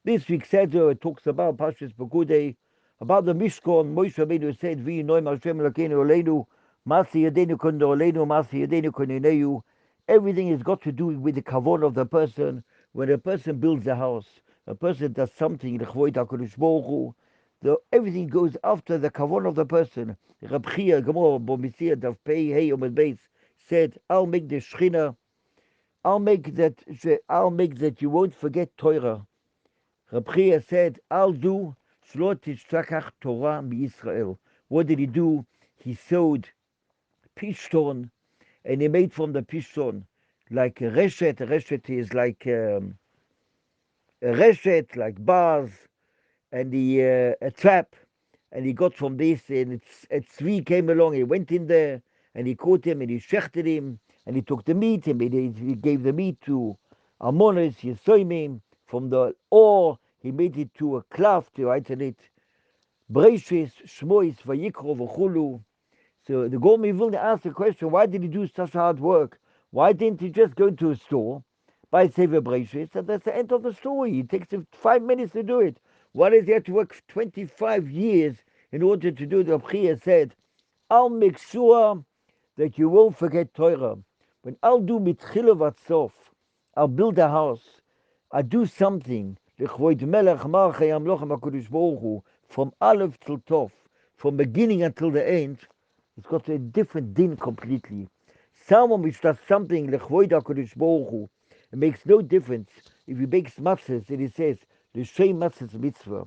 This week's Seder talks about Parshet Pekudai, about the Mishkan. Moshe Rabbeinu said, "Vi noim Hashem Elokeinu Aleinu, Masi Yadenu Kondo Aleinu, Masi Yadenu Koneneu." Everything has got to do with the kavon of the person. When a person builds a house, a person does something, everything goes after the kavon of the person. Rab Chia Gemor Bomisia Dav Pei Hey Omed Beis said, "I'll make the Shechina. I'll make that you won't forget Torah." Rab Chia said, "I'll do Shlo Tishtakach Torah Israel." What did he do? He sewed pishton, and he made from the pishton like a reshet. A reshet is like a reshet, like bars, and a trap. And he got from this, and a tzvi came along. He went in there, and he caught him, and he shechted him, and he took the meat, and he gave the meat to Amonis, Yesoimim, from the ore. He made it to a cloth to write on it, Breishis, Shmois, Vayikro, V'chulu. So the Gourmet Vilna asked the question, why did he do such hard work? Why didn't he just go to a store, buy Sefer Breishis, and that's the end of the story? It takes him 5 minutes to do it. Why does he have to work 25 years in order to do it? Rab Chia said, I'll make sure that you won't forget Torah. When I'll do mitchila vatsof, I'll build a house, I'll do something, from Aleph till Tov, from beginning until the end, it's got a different din completely. Someone which does something, it makes no difference if he makes matzahs and he says, the same matzahs mitzvah,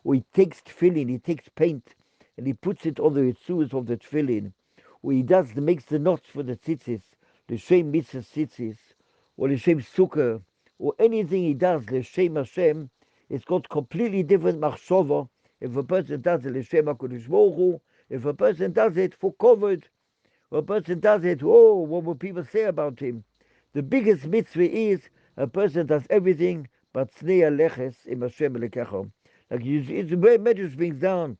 or he takes tefillin, he takes paint, and he puts it on the yitzus of the tefillin, or he makes the knots for the tzitzis, the same mitzvah tzitzis, or the same sukkah, or anything he does, the shem Hashem, it's got completely different machshava. If a person does it, l'shem HaKadosh Baruch Hu, if a person does it for covered, or a person does it, oh, what will people say about him? The biggest mitzvah is a person does everything but snei aleches im Hashem Elokecha. Like it's the way Medrash brings down.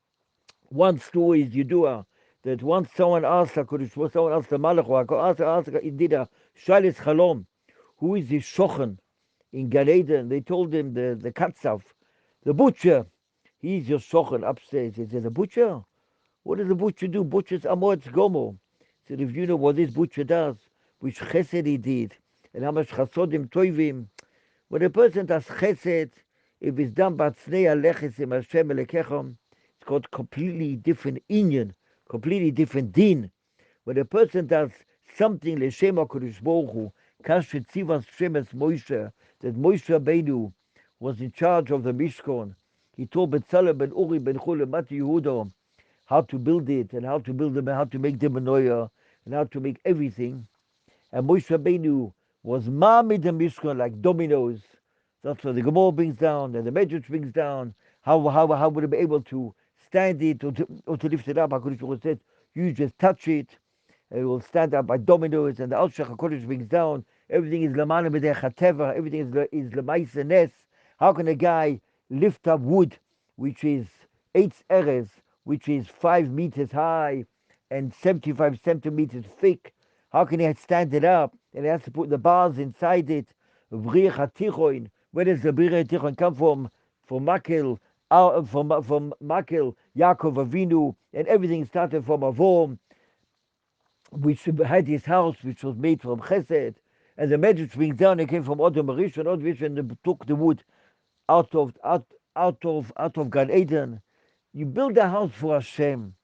One story is Yidua, that once someone asked HaKadosh, someone asked the Malach, he did a Shalis Chalom, who is the Shochan in Gan Eden? They told him the Katzav, the butcher, he's your Shochan upstairs. He said, the butcher? What does the butcher do? Butcher's Amor Gomo. He said, if you know what this butcher does, which chesed he did, and how much chasodim toivim, when a person does chesed, if it's done by tznei aleches im Hashem Elekechem, it's got completely different inyan, completely different din. When a person does something l'shem HaKadosh Baruch Hu, kasher tzivas shemes Moshe, that Moshe Rabbeinu was in charge of the Mishkan. He told Betzalel ben Uri ben Chule Mati Yehuda how to build it, and how to build them, and how to make the menorah, and how to make everything. And Moshe Rabbeinu was ma'amid the Mishkan like dominoes. That's what the Gemara brings down, and the Medrash brings down. How would he be able to stand it or to lift it up? HaKadosh Baruch Hu said, you just touch it, and it will stand up by dominoes. And the Al-Shech HaKadosh brings down, everything is Lamana B'dei Chateva, everything is L'maisa Nes. How can a guy lift up wood, which is 8 eres, which is 5 meters high and 75 centimeters thick? How can he stand it up? And he has to put the bars inside it. Where does the Brich HaTichon come from? From Makel, from Makel, Yaakov Avinu, and everything started from Avon, which had his house, which was made from Chesed. And the Medrash brings down, it came from Odom Rishon, and they took the wood out of Gan Eden. You build a house for Hashem.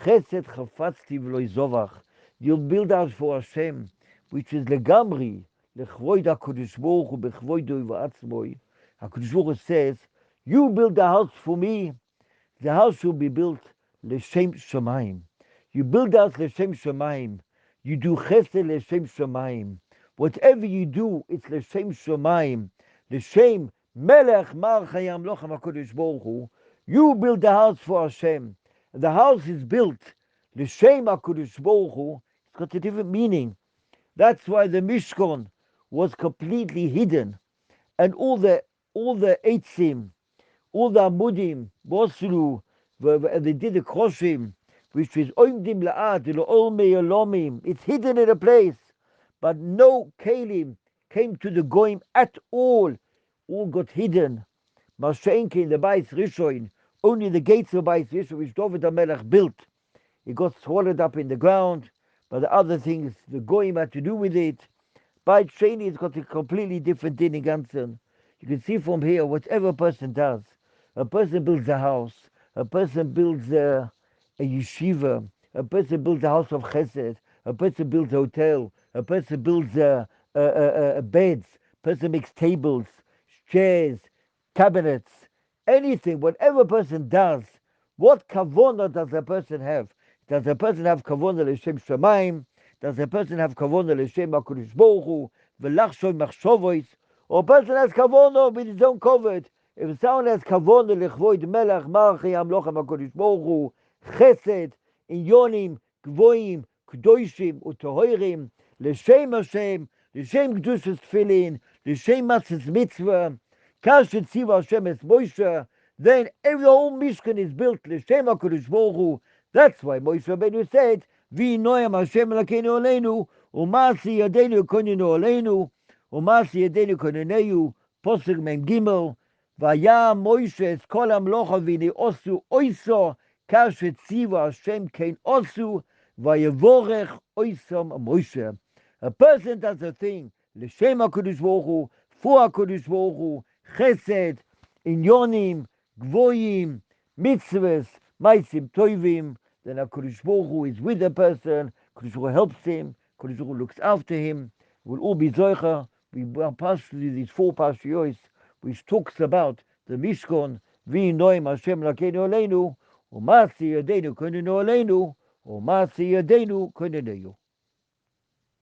Chesed chafatzti v'lo yizovach. You'll build a house for Hashem, which is legamri, lechvoid HaKadosh Baruch Hu bechvoido v'atzmoi. HaKadosh Baruch Hu says, you build a house for me. The house will be built l'shem shamayim. You build a house l'shem shamayim. You do chesed l'shem shamayim. Whatever you do, it's l'shem shamayim. L'shem melech mar chayam lochem HaKadosh Baruch Hu. You build the house for Hashem. The house is built l'shem HaKadosh Baruch Hu. It's got a different meaning. That's why the Mishkan was completely hidden, and all the eitzim, all the amudim, bosru, they did the kroshim, which is oimdim la'at, lo'olmei olomim. It's hidden in a place, but no kalim came to the goyim at all. All got hidden. Mashenke in the Bais Rishon, only the gates of Bais Rishon, which David HaMelech built, it got swallowed up in the ground, but the other things, the Goyim had to do with it. Bait Sheni, it's got a completely different din in Gansen. You can see from here, whatever a person does, a person builds a house, a person builds a yeshiva, a person builds a house of chesed, a person builds a hotel, a person builds beds, a person makes tables, chairs, cabinets, anything, whatever a person does, what kavanah does a person have? Does a person have kavanah l'shem shamayim? Does a person have kavanah l'shem HaKadosh Baruch Hu? V'lachshov machshavos? Or a person has kavanah with his own covet? If someone has kavanah l'chvoid melech malchi amlochem HaKadosh Baruch Hu, chesed, inyonim, gvoim, kdoishim, utohoirim, l'shem Hashem, l'shem kedushas tefillin, l'shem matzos mitzvah, kashet tziva Hashem es Moshe, then every whole Mishkan is built l'shem HaKadosh Baruch Hu. That's why Moshe Rabbeinu said, "Vi noyam Hashem lakeinu aleinu, umasi yadeinu koninu aleinu, umasi yadeinu konineu." Posuk Mem Gimel, "Vayam Moshe es kol hamlocha v'ni osu oiso kashet tziva Hashem kein osu vayevorech oisom Moshe." A person does a thing l'shem HaKadosh Baruch Hu, for HaKadosh Baruch Hu, chesed, inyonim, gvoyim, mitzvahs, maisim toivim, then HaKadosh Baruch Hu is with the person, HaKadosh Baruch Hu helps him, HaKadosh Baruch Hu looks after him. We'll all be zoicha. We pass through these 4 parshiyos, which talks about the Mishkan, Vi noim Hashem lakeinu aleinu, Umasi yadeinu koninu aleinu, Umasi yadeinu koninu.